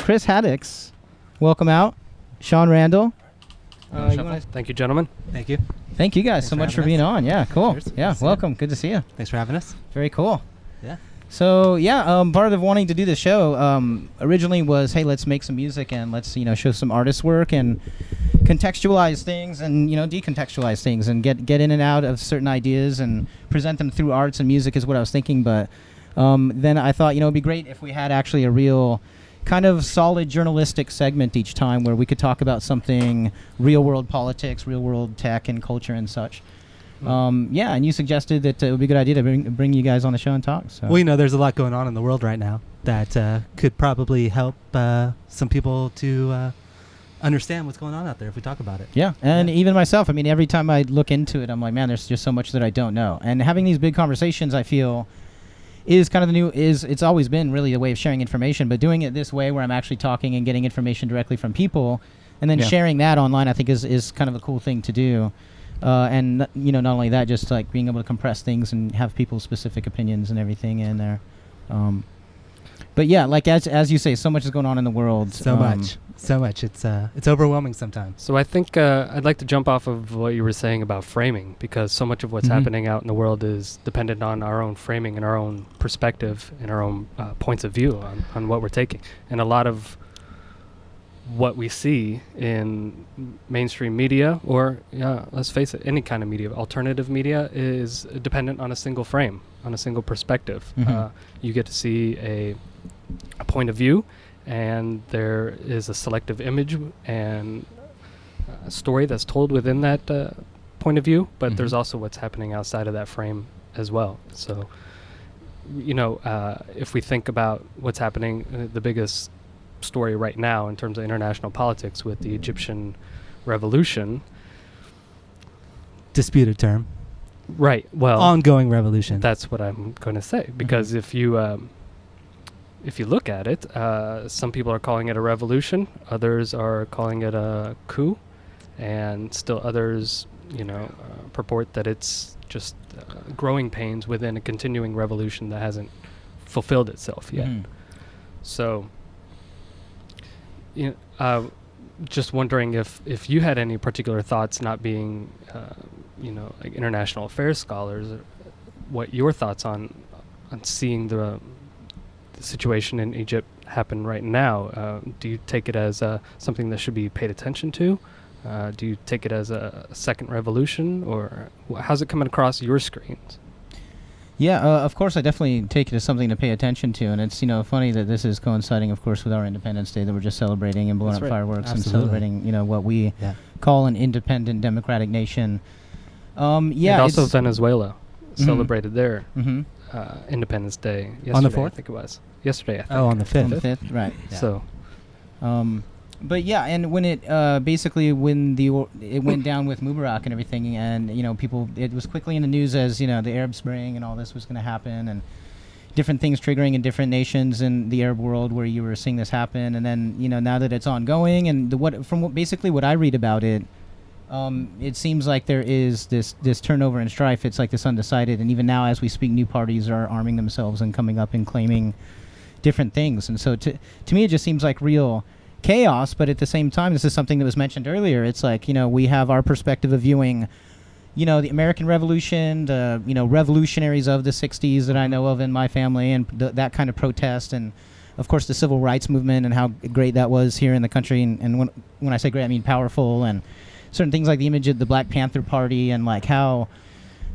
Chris Haddix. Welcome out. Shaun Randol. Thank you, gentlemen. Thank you. Thank you guys so much for being on. Yeah, cool. Cheers. Yeah, welcome. Good to see you. Thanks for having us. Very cool. Yeah. So part of wanting to do the show originally was, hey, let's make some music and let's show some artist work and contextualize things and decontextualize things and get in and out of certain ideas and present them through arts and music is what I was thinking. But then I thought it'd be great if we had actually a real kind of solid journalistic segment each time where we could talk about something real world politics, real world tech and culture and such. And you suggested that it would be a good idea to bring you guys on the show and talk. So. Well, there's a lot going on in the world right now that could probably help some people to understand what's going on out there if we talk about it. Yeah, and even myself, every time I look into it, I'm like, man, there's just so much that I don't know. And having these big conversations, I feel, is kind of it's always been really a way of sharing information, but doing it this way where I'm actually talking and getting information directly from people and then sharing that online, I think is kind of a cool thing to do. And not only that, just like being able to compress things and have people's specific opinions and everything in there. But yeah, like as you say, so much is going on in the world. So much. It's overwhelming sometimes. So I think I'd like to jump off of what you were saying about framing, because so much of what's happening out in the world is dependent on our own framing and our own perspective and our own points of view on what we're taking. And a lot of what we see in mainstream media, or let's face it, any kind of media, alternative media, is dependent on a single frame, on a single perspective. You get to see a point of view, and there is a selective image and a story that's told within that point of view, but there's also what's happening outside of that frame as well. So, if we think about what's happening, the biggest story right now in terms of international politics with the Egyptian revolution. Disputed term. Right. Well, ongoing revolution. That's what I'm going to say, because if you look at it, some people are calling it a revolution, others are calling it a coup, and still others, purport that it's just growing pains within a continuing revolution that hasn't fulfilled itself yet. So, just wondering if you had any particular thoughts, not being, like international affairs scholars, what your thoughts on seeing the situation in Egypt happen right now. Do you take it as something that should be paid attention to? Do you take it as a second revolution, or how's it coming across your screens? Yeah, of course, I definitely take it as something to pay attention to, and it's funny that this is coinciding, of course, with our Independence Day that we're just celebrating and blowing up fireworks and celebrating, what we call an independent democratic nation. And also Venezuela celebrated their Independence Day yesterday. On the 4th? I think it was yesterday. I think. Oh, on the 5th. On the 5th, right? Yeah. So, but yeah, and when it it went down with Mubarak and everything, and it was quickly in the news as the Arab Spring and all this was going to happen, and different things triggering in different nations in the Arab world where you were seeing this happen, and then now that it's ongoing, and what I read about it, it seems like there is this turnover and strife. It's like this undecided, and even now as we speak, new parties are arming themselves and coming up and claiming different things, and so to me it just seems like real chaos. But at the same time, this is something that was mentioned earlier. It's like we have our perspective of viewing the American Revolution, the revolutionaries of the 60s that I know of in my family, and that kind of protest, and of course the civil rights movement and how great that was here in the country, and when I say great, I mean powerful, and certain things like the image of the Black Panther Party, and like how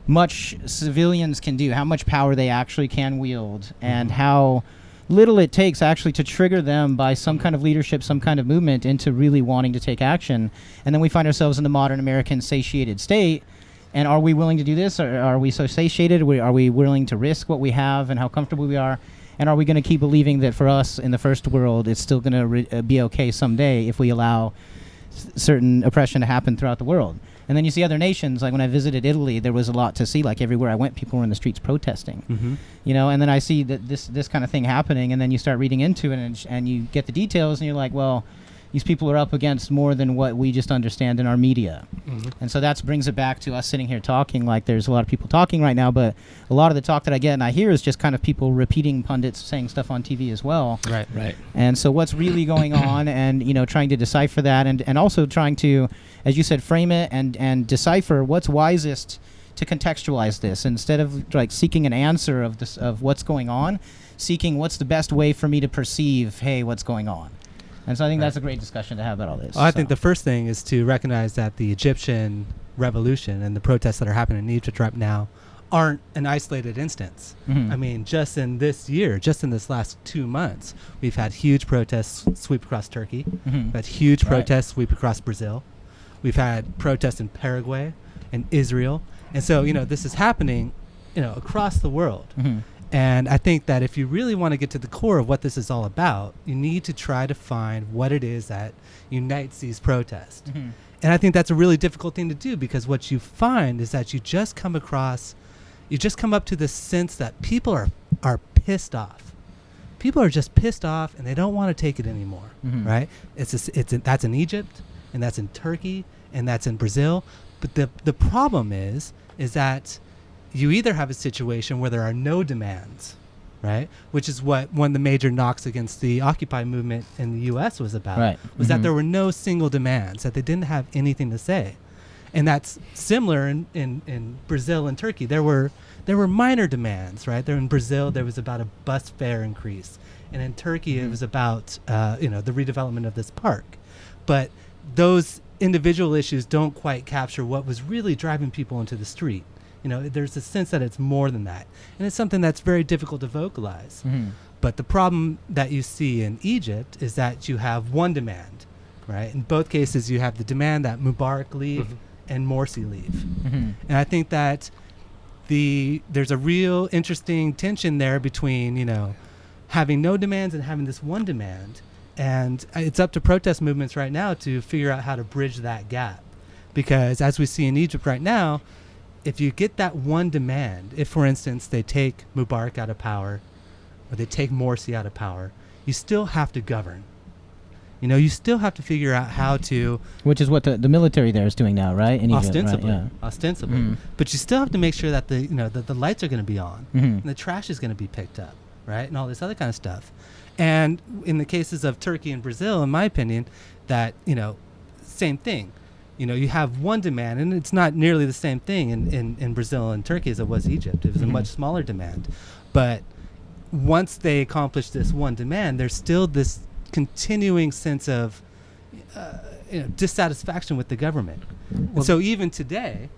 much civilians can do, how much power they actually can wield, and how little it takes actually to trigger them by some kind of leadership, some kind of movement into really wanting to take action. And then we find ourselves in the modern American satiated state. And are we willing to do this? Or are we so satiated? Are we willing to risk what we have and how comfortable we are? And are we going to keep believing that for us in the first world, it's still going to be okay someday if we allow certain oppression to happen throughout the world? And then you see other nations, like when I visited Italy, there was a lot to see. Like everywhere I went, people were in the streets protesting. And then I see that this kind of thing happening, and then you start reading into it, and you get the details, and you're like, well, these people are up against more than what we just understand in our media. Mm-hmm. And so that brings it back to us sitting here talking like there's a lot of people talking right now, but a lot of the talk that I get and I hear is just kind of people repeating pundits saying stuff on TV as well. Right. And so what's really going on, and trying to decipher that, and also trying to, as you said, frame it and decipher what's wisest to contextualize this, instead of like seeking an answer of what's going on, seeking what's the best way for me to perceive, hey, what's going on. And so I think that's a great discussion to have about all this. Well, I think the first thing is to recognize that the Egyptian revolution and the protests that are happening in Egypt right now aren't an isolated instance. Mhm. I mean, just in this year, just in this last 2 months, we've had huge protests sweep across Turkey. Mhm. We've had huge Right. protests sweep across Brazil. We've had protests in Paraguay and Israel. And so, this is happening, across the world. Mhm. And I think that if you really want to get to the core of what this is all about, you need to try to find what it is that unites these protests. Mhm. And I think that's a really difficult thing to do, because what you find is that you just come up to this sense that people are pissed off. People are just pissed off and they don't want to take it anymore, Mhm. right? That's in Egypt, and that's in Turkey, and that's in Brazil. But the problem is that you either have a situation where there are no demands, right? Which is what one of the major knocks against the Occupy movement in the U.S. was about, Right. was Mhm. that there were no single demands, that they didn't have anything to say. And that's similar in Brazil and Turkey. There were minor demands, right? There in Brazil, there was about a bus fare increase. And in Turkey, it was about, the redevelopment of this park. But those individual issues don't quite capture what was really driving people into the street. There's a sense that it's more than that. And it's something that's very difficult to vocalize. Mhm. But the problem that you see in Egypt is that you have one demand, right? In both cases, you have the demand that Mubarak leave and Morsi leave. Mhm. And I think that there's a real interesting tension there between, having no demands and having this one demand. And it's up to protest movements right now to figure out how to bridge that gap. Because as we see in Egypt right now, if you get that one demand, if, for instance, they take Mubarak out of power or they take Morsi out of power, you still have to govern. You still have to figure out how to... Which is what the military there is doing now, right? In Egypt, ostensibly. right? Ostensibly. Mhm. But you still have to make sure that the lights are going to be on, Mhm. and the trash is going to be picked up, right? And all this other kind of stuff. And in the cases of Turkey and Brazil, in my opinion, that, same thing. You have one demand, and it's not nearly the same thing in Brazil and Turkey as it was Egypt. It was a much smaller demand. But once they accomplish this one demand, there's still this continuing sense of dissatisfaction with the government. And so even today,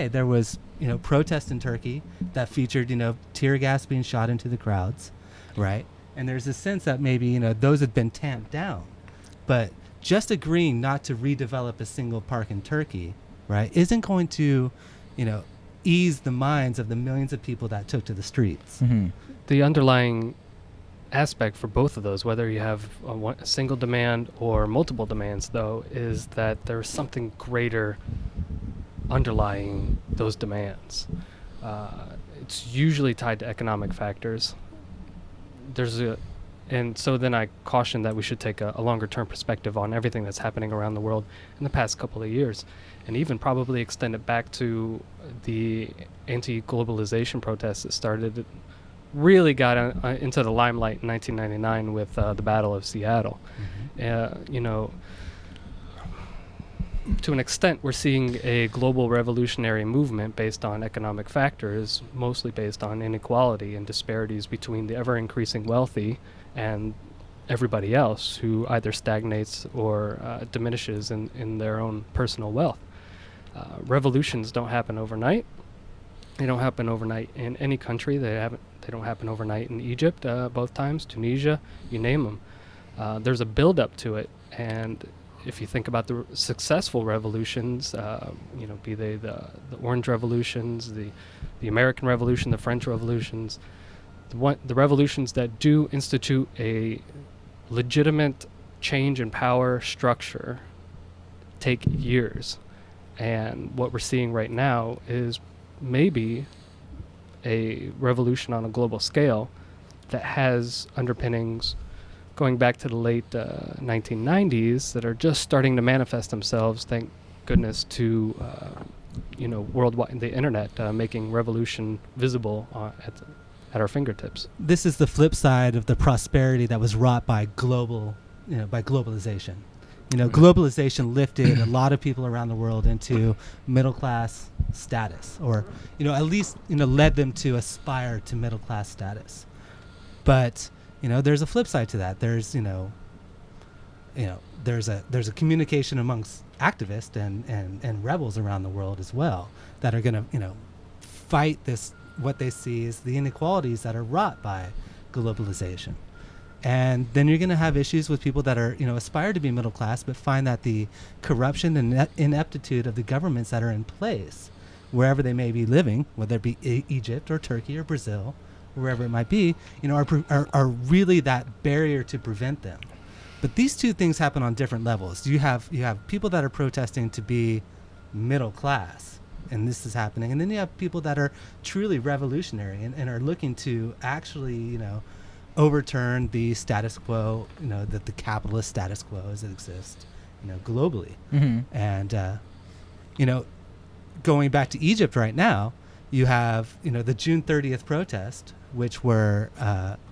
there was protests in Turkey that featured tear gas being shot into the crowds, right? And there's a sense that maybe those had been tamped down, but just agreeing not to redevelop a single park in Turkey, right, isn't going to ease the minds of the millions of people that took to the streets. Mhm. The underlying aspect for both of those, whether you have a single demand or multiple demands, though, is that there's something greater underlying those demands. It's usually tied to economic factors. And so then I caution that we should take a longer term perspective on everything that's happening around the world in the past couple of years, and even probably extend it back to the anti-globalization protests that really got into the limelight in 1999 with the Battle of Seattle. To an extent, we're seeing a global revolutionary movement based on economic factors, mostly based on inequality and disparities between the ever-increasing wealthy and everybody else, who either stagnates or diminishes in their own personal wealth. Revolutions don't happen overnight. They don't happen overnight in any country. They don't happen overnight in Egypt, both times, Tunisia, you name them. There's a build-up to it, and if you think about the successful revolutions, be they the Orange Revolutions, the American Revolution, the French Revolutions, the revolutions that do institute a legitimate change in power structure take years. And what we're seeing right now is maybe a revolution on a global scale that has underpinnings going back to the late 1990s that are just starting to manifest themselves, thank goodness, to worldwide, the internet making revolution visible at our fingertips. This is the flip side of the prosperity that was wrought by globalization. Globalization lifted a lot of people around the world into middle class status, or at least led them to aspire to middle class status. But there's a flip side to that. There's there's a communication amongst activists and rebels around the world as well that are going to fight this, what they see as the inequalities that are wrought by globalization. And then you're going to have issues with people that are aspire to be middle class but find that the corruption and ineptitude of the governments that are in place wherever they may be living, whether it be Egypt or Turkey or Brazil, wherever it might be, are really that barrier to prevent them. But these two things happen on different levels. You have people that are protesting to be middle class, and this is happening. And then you have people that are truly revolutionary and are looking to actually, overturn the status quo, the capitalist status quo as it exists, globally. Mm-hmm. And, going back to Egypt right now, you have, the June 30th protest, which were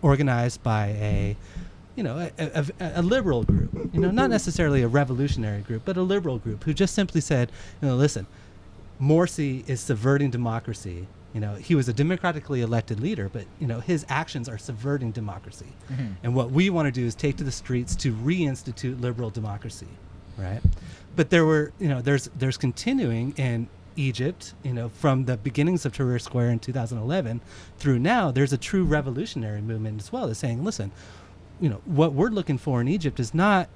organized by a liberal group, not necessarily a revolutionary group, but a liberal group who just simply said, listen, Morsi is subverting democracy. He was a democratically elected leader, but, his actions are subverting democracy. Mm-hmm. And what we want to do is take to the streets to reinstitute liberal democracy, right? But there were, there's continuing in Egypt, from the beginnings of Tahrir Square in 2011 through now, there's a true revolutionary movement as well that's saying, listen, what we're looking for in Egypt is not,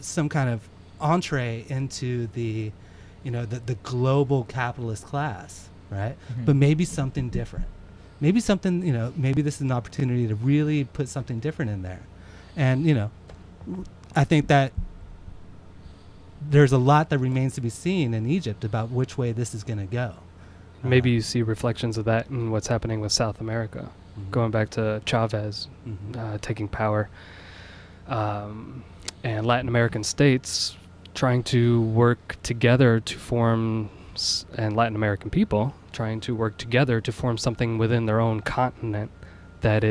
some kind of entree into the, the global capitalist class, right? Mm-hmm. But maybe something different. Maybe something, maybe this is an opportunity to really put something different in there. And, I think that there's a lot that remains to be seen in Egypt about which way this is going to go. Maybe you see reflections of that in what's happening with South America, going back to Chavez taking power, and Latin American states trying to work together to form, and Latin American people trying to work together to form something within their own continent that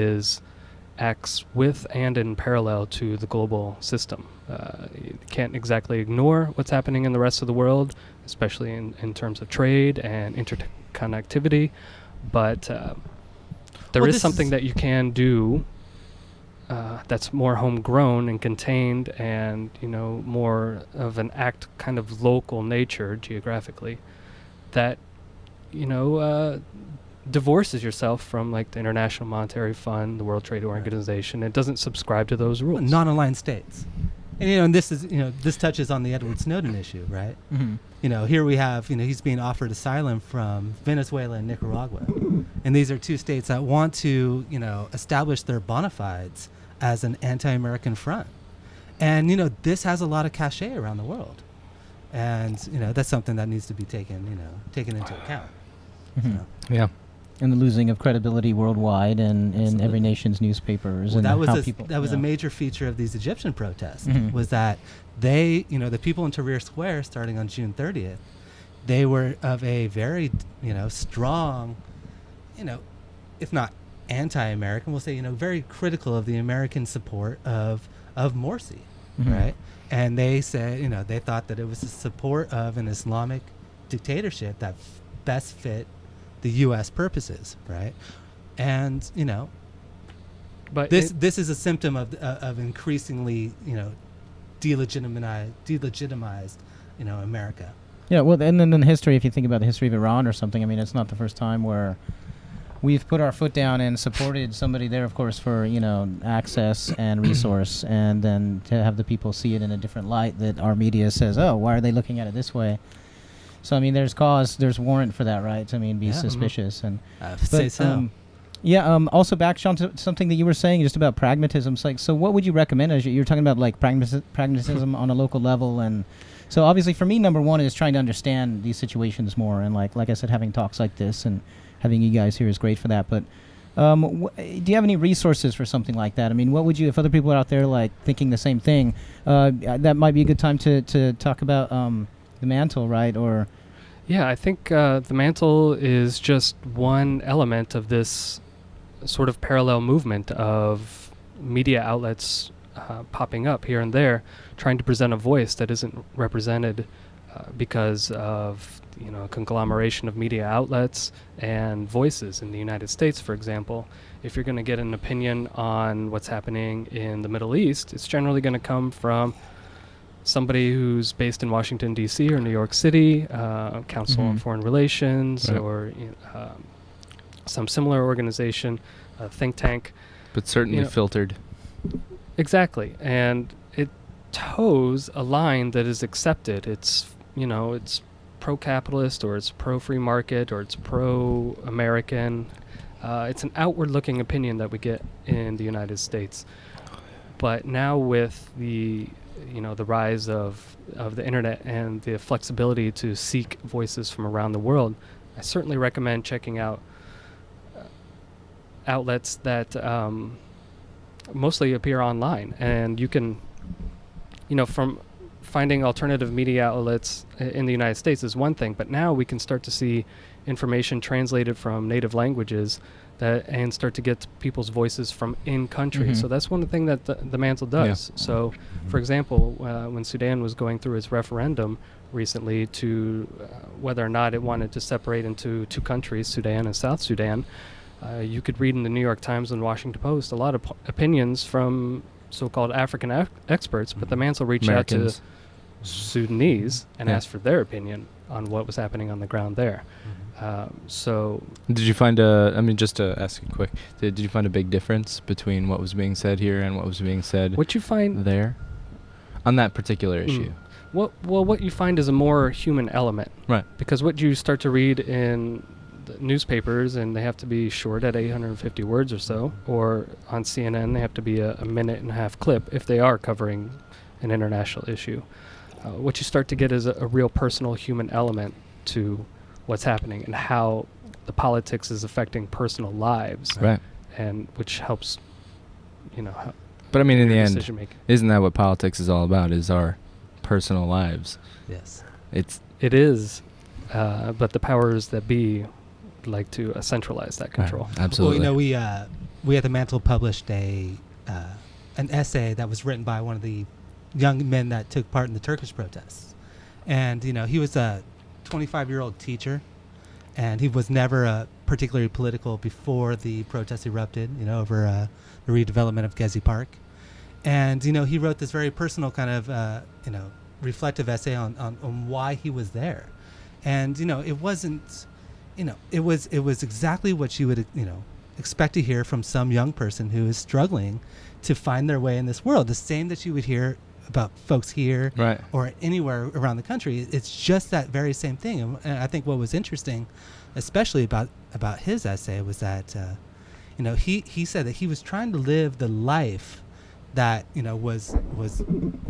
acts with and in parallel to the global system. You can't exactly ignore what's happening in the rest of the world, especially in terms of trade and interconnectivity, but there is something that you can do that's more homegrown and contained and, more of an act kind of local nature geographically that, divorces yourself from like the International Monetary Fund, the World Trade Organization. It doesn't subscribe to those rules. Non-aligned states. And, and this is, this touches on the Edward Snowden issue, right? Mm-hmm. Here we have, he's being offered asylum from Venezuela and Nicaragua. And these are two states that want to, establish their bona fides as an anti-American front. And, this has a lot of cachet around the world. And, that's something that needs to be taken into account. Mm-hmm. So. Yeah. And the losing of credibility worldwide and in every nation's newspapers. Well, and that was how a, people, that was a major feature of these Egyptian protests, Mhm. was that they, the people in Tahrir Square starting on June 30th, they were of a very, strong, if not anti-American, we'll say, very critical of the American support of Morsi, Mhm. right? And they said, they thought that it was the support of an Islamic dictatorship that best fit the U.S. purposes, right? And But this is a symptom of increasingly delegitimized America. Yeah, well, and then in history, if you think about the history of Iran or something, I mean, it's not the first time where we've put our foot down and supported somebody there, of course, for access and resource, and then to have the people see it in a different light that our media says, oh, why are they looking at it this way? So I mean, there's warrant for that, right? I mean, be suspicious and. Say so. Also back, Shaun, to something that you were saying just about pragmatism. So what would you recommend as you're talking about like pragmatism on a local level? And so obviously for me, number one is trying to understand these situations more. And like I said, having talks like this and having you guys here is great for that. But Do you have any resources for something like that? I mean, what would you, if other people are out there like thinking the same thing, that might be a good time to talk about the mantle, right? Or yeah, I think the mantle is just one element of this sort of parallel movement of media outlets popping up here and there, trying to present a voice that isn't represented because of a conglomeration of media outlets and voices in the United States, for example. If you're going to get an opinion on what's happening in the Middle East, it's generally going to come from somebody who's based in Washington, D.C. or New York City, Council on Foreign Relations, Right. or some similar organization, a think tank. But certainly filtered. Exactly. And it toes a line that is accepted. It's pro-capitalist, or it's pro-free market, or it's pro-American. It's an outward-looking opinion that we get in the United States. But now with the rise of the internet and the flexibility to seek voices from around the world, I certainly recommend checking out outlets that mostly appear online. And you can, from finding alternative media outlets in the United States is one thing, but now we can start to see information translated from native languages and start to get people's voices from in country. So that's one thing that the mantle does. Yeah. So, for example, when Sudan was going through its referendum recently to whether or not it wanted to separate into two countries, Sudan and South Sudan, you could read in the New York Times and Washington Post a lot of opinions from so-called African experts, but the mantle reached out to Sudanese and asked for their opinion on what was happening on the ground there. So did you find just to ask you quick, did you find a big difference between what was being said here and what was being said what you find there on that particular issue? What you find is a more human element, Right? because what you start to read in the newspapers, and they have to be short at 850 words or so, or on CNN they have to be a minute and a half clip if they are covering an international issue. What you start to get is a real personal human element to what's happening and how the politics is affecting personal lives, Right. and which helps, But I mean, in the end, decision making. isn't that what politics is all about? Is our personal lives? Yes. It is, but the powers that be like to centralize that control. Absolutely. Well, we at the Mantle published an essay that was written by one of the young men that took part in the Turkish protests, and he was a 25-year-old teacher, and he was never particularly political before the protests erupted, over the redevelopment of Gezi Park. And he wrote this very personal kind of reflective essay on why he was there. And it wasn't, it was exactly what you would expect to hear from some young person who is struggling to find their way in this world. The same that you would hear about folks here, Right. or anywhere around the country. It's just that very same thing. And I think what was interesting, especially about his essay, was that he said that he was trying to live the life that was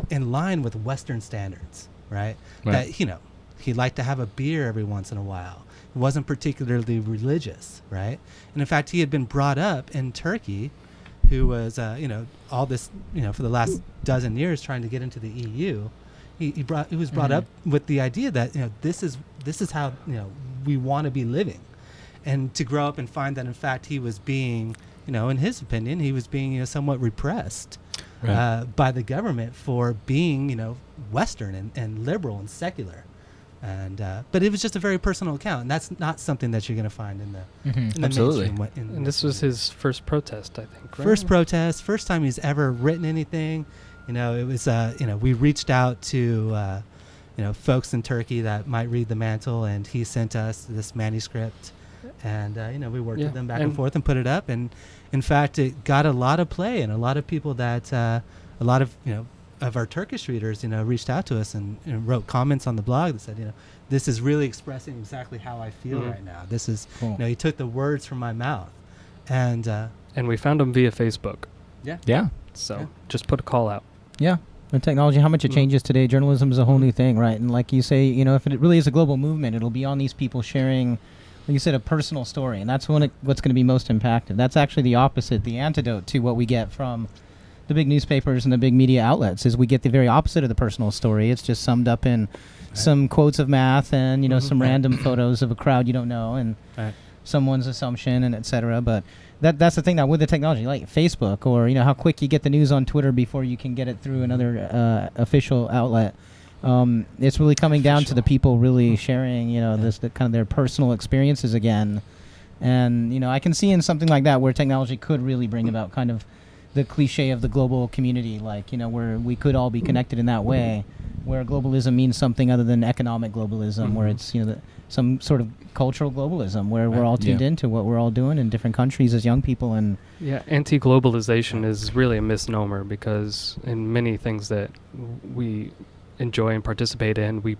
in line with Western standards, right? That he liked to have a beer every once in a while. He wasn't particularly religious, right? And in fact, he had been brought up in Turkey, who was all this for the last dozen years trying to get into the EU. He was brought up with the idea that this is how we want to be living, and to grow up and find that in fact he was being in his opinion he was being somewhat repressed by the government for being Western and liberal and secular. And but it was just a very personal account, and that's not something that you're going to find in the Absolutely. mainstream. And this was his first protest, I think. Right? First protest, first time he's ever written anything. It was we reached out to folks in Turkey that might read the Mantle, and he sent us this manuscript, and we worked with them back and forth and put it up, and in fact it got a lot of play, and a lot of people that a lot of of our Turkish readers, reached out to us and wrote comments on the blog that said, this is really expressing exactly how I feel right now. This is, cool. he took the words from my mouth, and we found him via Facebook. Yeah. So just put a call out. Yeah. And technology, how much it changes today. Journalism is a whole new thing, right? And like you say, if it really is a global movement, it'll be on these people sharing like you said, a personal story, and that's what's going to be most impactful. That's actually the opposite, the antidote to what we get from the big newspapers and the big media outlets. Is we get the very opposite of the personal story. It's just summed up in some quotes of math and some random photos of a crowd you don't know and someone's assumption and etc. But that's the thing now with the technology, like Facebook, or how quick you get the news on Twitter before you can get it through another official outlet. It's really coming down to the people really sharing, the kind of their personal experiences again. And, I can see in something like that where technology could really bring about kind of the cliche of the global community, like, where we could all be connected in that way, where globalism means something other than economic globalism, where it's, some sort of cultural globalism, where we're all tuned into what we're all doing in different countries as young people. And anti-globalization is really a misnomer, because in many things that we enjoy and participate in, we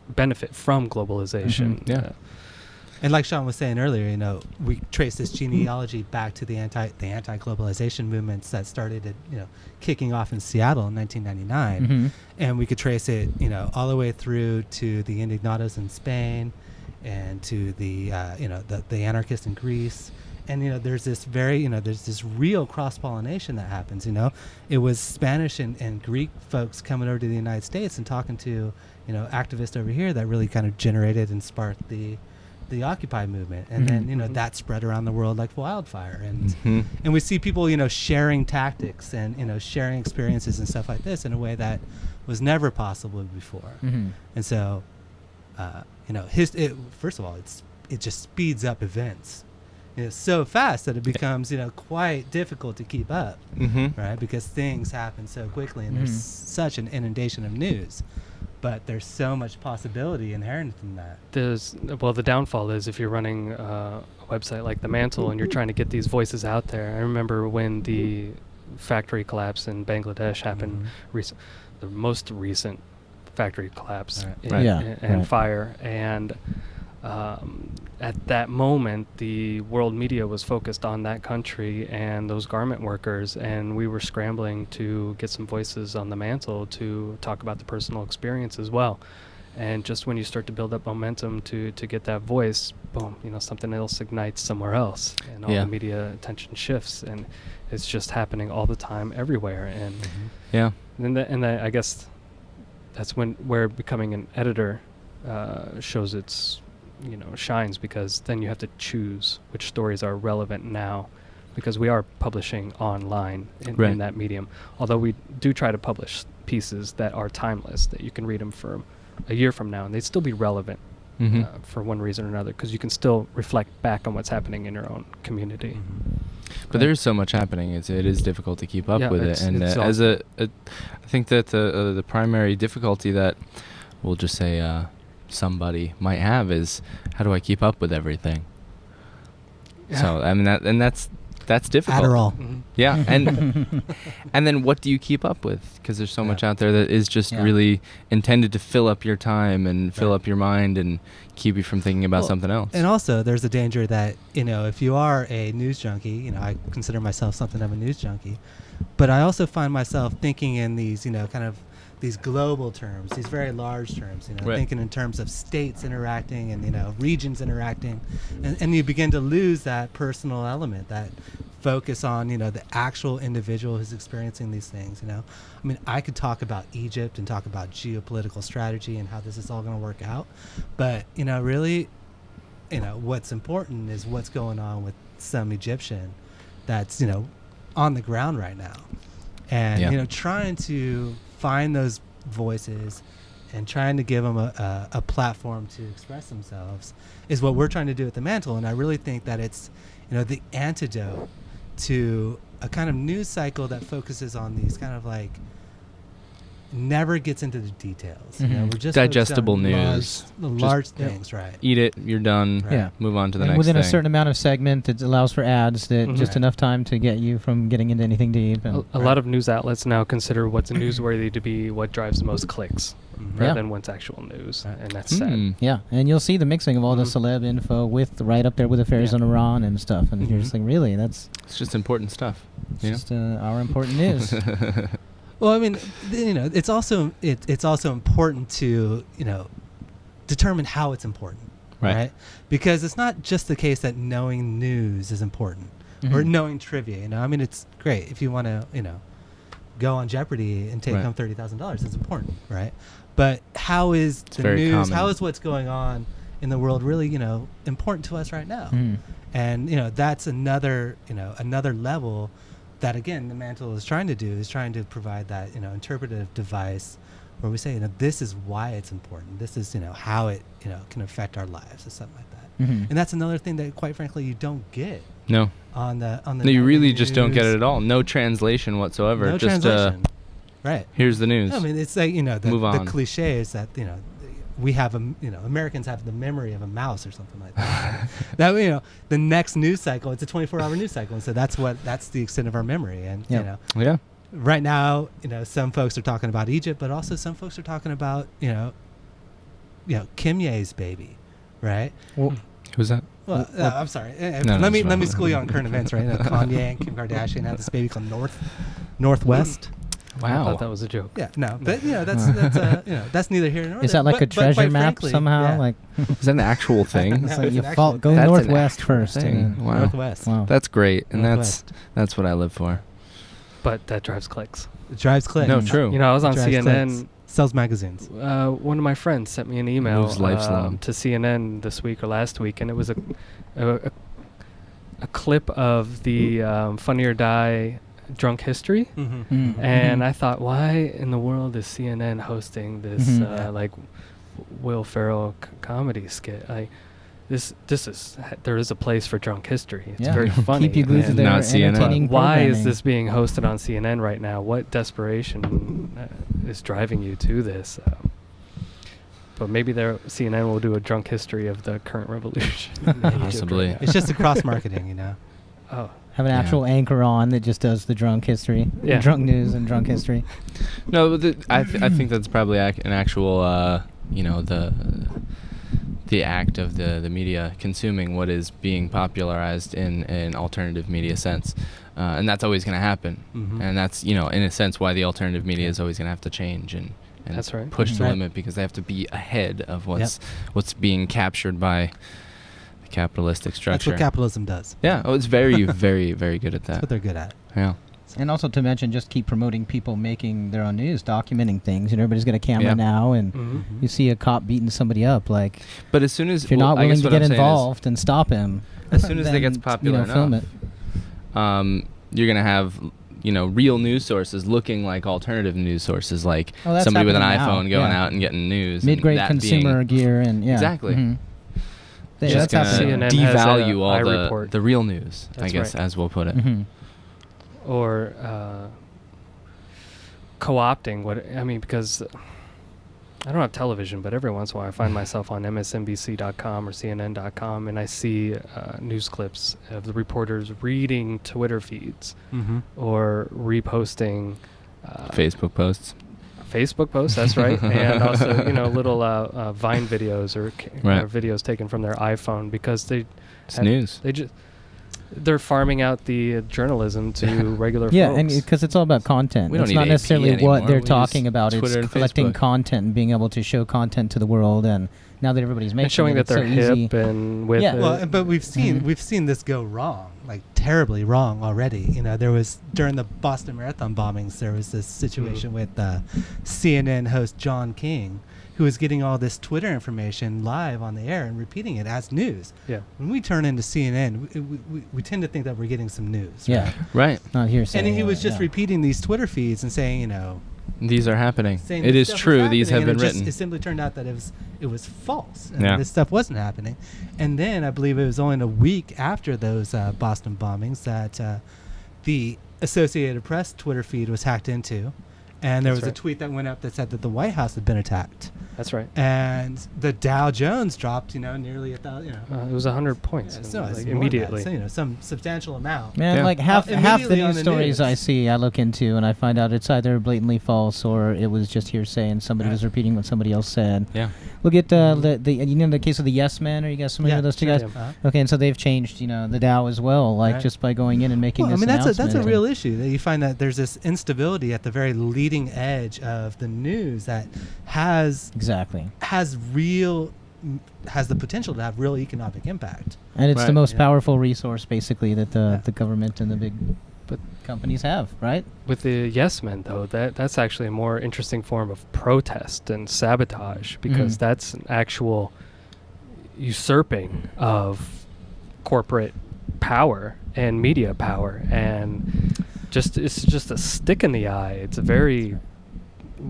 benefit from globalization. And like Shaun was saying earlier, we trace this genealogy back to the anti-globalization movements that started kicking off in Seattle in 1999, and we could trace it all the way through to the Indignados in Spain, and to the the anarchists in Greece. And there's this there's this real cross-pollination that happens. It was Spanish and Greek folks coming over to the United States and talking to activists over here that really kind of generated and sparked the Occupy movement, and then that spread around the world like wildfire. And and we see people sharing tactics and sharing experiences and stuff like this in a way that was never possible before. And so first of all, it just speeds up events so fast that it becomes quite difficult to keep up, right? Because things happen so quickly, and there's such an inundation of news. But there's so much possibility inherent in that. The downfall is if you're running a website like The Mantle and you're trying to get these voices out there. I remember when the factory collapse in Bangladesh happened, the most recent factory collapse and fire. And at that moment, the world media was focused on that country and those garment workers, and we were scrambling to get some voices on The Mantle to talk about the personal experience as well. And just when you start to build up momentum to get that voice, boom, something else ignites somewhere else, and all the media attention shifts, and it's just happening all the time everywhere. And I guess that's where becoming an editor shows its shines, because then you have to choose which stories are relevant now, because we are publishing online in that medium, although we do try to publish pieces that are timeless, that you can read them for a year from now and they'd still be relevant for one reason or another, because you can still reflect back on what's happening in your own community. But there's so much happening, it is difficult to keep up with it. And I think that the primary difficulty that we'll just say somebody might have is, how do I keep up with everything? So I mean that's difficult. Adderall. Yeah, and then what do you keep up with? Because there's so much out there that is just really intended to fill up your time and fill up your mind and keep you from thinking about something else. And also, there's a danger that if you are a news junkie, I consider myself something of a news junkie, but I also find myself thinking in these kind of these global terms, these very large terms, thinking in terms of states interacting and, regions interacting. And you begin to lose that personal element, that focus on, the actual individual who's experiencing these things, I mean, I could talk about Egypt and talk about geopolitical strategy and how this is all going to work out. But, really, what's important is what's going on with some Egyptian that's, on the ground right now. And, trying to find those voices and trying to give them a platform to express themselves is what we're trying to do at The Mantle. And I really think that it's, the antidote to a kind of news cycle that focuses on these kind of like never gets into the details. We're just digestible news, large things, right? Eat it, you're done. Move on to the next within thing. a certain amount of segment, it allows for ads that just enough time to get you from getting into anything deep. And a lot of news outlets now consider what's newsworthy to be what drives the most clicks, rather than what's actual news, and that's sad. Yeah, and you'll see the mixing of all the celeb info with right up there with affairs on Iran and stuff, and you're just like, really, it's just important stuff. Just our important news. Well, I mean, it's also important to determine how it's important, right? Because it's not just the case that knowing news is important or knowing trivia. You know, I mean, it's great if you want to, you know, go on Jeopardy and take home $30,000. It's important, right? But how is the news? Common. How is what's going on in the world really, you know, important to us right now? And you know, that's another level that, again, the mantle is trying to do, is trying to provide that, you know, interpretive device where we say, you know, this is why it's important. This is, you know, how it, you know, can affect our lives or something like that. And that's another thing that, quite frankly, you don't get. No. On the no, you really news. Just don't get it at all. No translation whatsoever. No just translation. Right. Here's the news. I mean, it's like, you know, the cliche is that, you know, we have Americans have the memory of a mouse or something like that. That, you know, the next news cycle, it's a 24-hour news cycle, and so that's the extent of our memory. And you know, right now, you know, some folks are talking about Egypt, but also some folks are talking about, you know, Kim Ye's baby, right? Well, who's that? Well, I'm sorry. Let me school you on current events, right? Kanye and Kim Kardashian had this baby called Northwest. Wow, I thought that was a joke. Yeah, no, but you know, that's you know, that's neither here nor there. Is that like a treasure map somehow? Yeah. Like, is that an actual thing? So you go northwest first. Wow. Northwest. Wow. That's great, and that's what I live for. But that drives clicks. It drives clicks. No, true. You know, I was on CNN. Clicks. Sells magazines. One of my friends sent me an email to CNN this week or last week, and it was a clip of the Funny or Die drunk history, and I thought, why in the world is CNN hosting this like Will Ferrell comedy skit? There is a place for drunk history. It's very funny. Keep you glued to their entertaining why is this being hosted on CNN right now? What desperation is driving you to this? But maybe CNN will do a drunk history of the current revolution. Possibly. It's just a cross marketing, you know. Oh. Have an actual anchor on that just does the drunk history, drunk news and drunk history. No, I think that's probably an actual, you know, the act of the media consuming what is being popularized in an alternative media sense, and that's always going to happen. And that's, you know, in a sense why the alternative media is always going to have to change and that's right. push the limit, because they have to be ahead of what's being captured by capitalistic structure. That's what capitalism does. Yeah. Oh, it's very, very, very good at that. That's what they're good at. Yeah. And also to mention, just keep promoting people making their own news, documenting things. You know, everybody's got a camera now, and you see a cop beating somebody up. Like, but as soon as if you're not willing to get involved and stop him, as soon as they get popular enough, film it. You're gonna have, you know, real news sources looking like alternative news sources, like somebody with an iPhone going out and getting news. Mid-grade consumer gear and exactly. That's happening. Devalue all the real news, I guess, as we'll put it. Or co-opting because I don't have television, but every once in a while I find myself on MSNBC.com or CNN.com, and I see news clips of the reporters reading Twitter feeds or reposting Facebook posts. That's right. And also, you know, little Vine videos or videos taken from their iPhone, because it's news. They're farming out the journalism to regular folks. Yeah, and because it's all about content. It's not necessarily what they're talking about. It's collecting content and being able to show content to the world. And now that everybody's making and showing that they're hip and with it. Well, but we've seen this go wrong, like terribly wrong already. You know, there was during the Boston Marathon bombings, there was this situation with CNN host John King, who was getting all this Twitter information live on the air and repeating it as news. Yeah. When we turn into CNN, we tend to think that we're getting some news. Yeah. Right. Not hearsay. And he was just repeating these Twitter feeds and saying, you know, these are happening. It is true. These have been written. It simply turned out that it was false. And this stuff wasn't happening. And then I believe it was only a week after those Boston bombings that the Associated Press Twitter feed was hacked into. And there was a tweet that went up that said that the White House had been attacked. That's right. And the Dow Jones dropped, nearly 1,000. It was 100 points. Immediately. So, some substantial amount. Man, like half the news stories I see, I look into, and I find out it's either blatantly false or it was just hearsay, and somebody was repeating what somebody else said. Yeah. Look at the case of the Yes Men. Are you guys familiar with those two guys? Okay, and so they've changed, the Dow as well, just by going in and making this announcement. That's a real issue, that you find that there's this instability at the very leading edge of the news that has real has the potential to have real economic impact. And it's the Right. most Yeah. powerful resource, basically, that Yeah. the government and the big companies have, right? With the yes men, though, that's actually a more interesting form of protest and sabotage, because that's an actual usurping of corporate power and media power, and it's just a stick in the eye. It's a very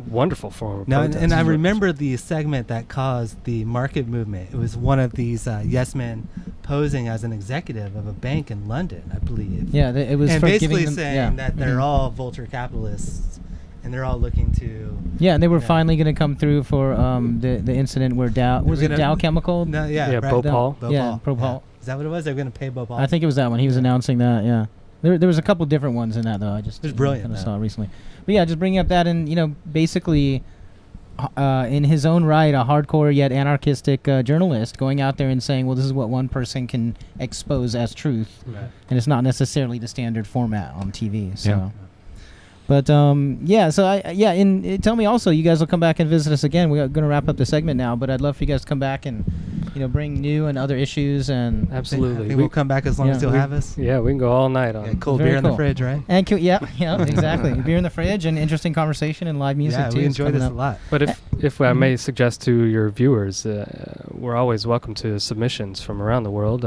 wonderful form of Now, protest. and I remember the segment that caused the market movement. It was one of these yes men posing as an executive of a bank in London, I believe. Yeah, it was And for basically giving them, saying that they're Mhm. all vulture capitalists, and they're all looking to. Yeah, and they were Yeah. finally going to come through for the incident where Dow was They're it gonna- Dow Chemical? No, yeah, Yeah, right. Bhopal. Yeah, Bhopal. Is that what it was? They're going to pay Bhopal. I think it was that one. He was announcing that. Yeah, there was a couple different ones in that though. I just It was brilliant, kind of though. saw it recently. But yeah, just bringing up that, and basically, in his own right, a hardcore yet anarchistic journalist going out there and saying, well, this is what one person can expose as truth, Right. and it's not necessarily the standard format on TV. So. Yeah. But tell me also, you guys will come back and visit us again. We're going to wrap up the segment now, but I'd love for you guys to come back and bring new and other issues and I Absolutely. think we'll come back as long as you'll have us. Yeah, we can go all night on. Yeah, cold Very beer in cool. the fridge, right? yeah, exactly. Beer in the fridge and interesting conversation and live music Yeah, too. we is enjoy coming this up. a lot. But if I may suggest to your viewers, we're always welcome to submissions from around the world,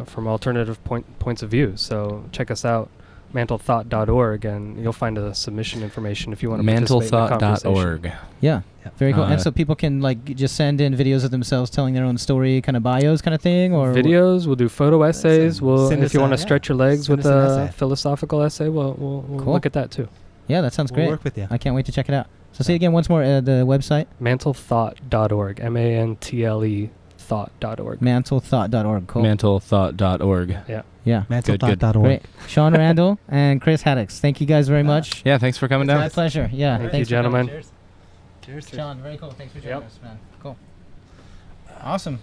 from alternative points of view. So check us out, mantlethought.org, and you'll find the submission information if you want to participate in the conversation. Mantlethought.org. Yeah, very cool. And Uh, so people can just send in videos of themselves telling their own story, kind of bios, kind of thing, or Videos. We'll do photo essays. We'll, Send if us you a- want to yeah, stretch your legs send with us an a essay. philosophical essay, we'll Cool. look at that too. Yeah, that sounds We'll great. work with you. I can't wait to check it out. So say again once more the website, Mantlethought.org. MANTLE thought.org. mantlethought.org. Cool. Mantlethought.org. Yeah. Yeah. Mantlethought.org. Great. Shaun Randol and Chris Haddix. Thank you guys very much. Yeah, thanks for coming It's down. my pleasure. Yeah. Thank thanks you, for coming. gentlemen. Cheers. Sean, very cool. Thanks for joining Yep. us, man. Cool. Awesome.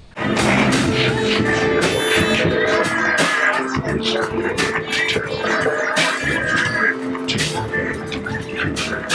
Two.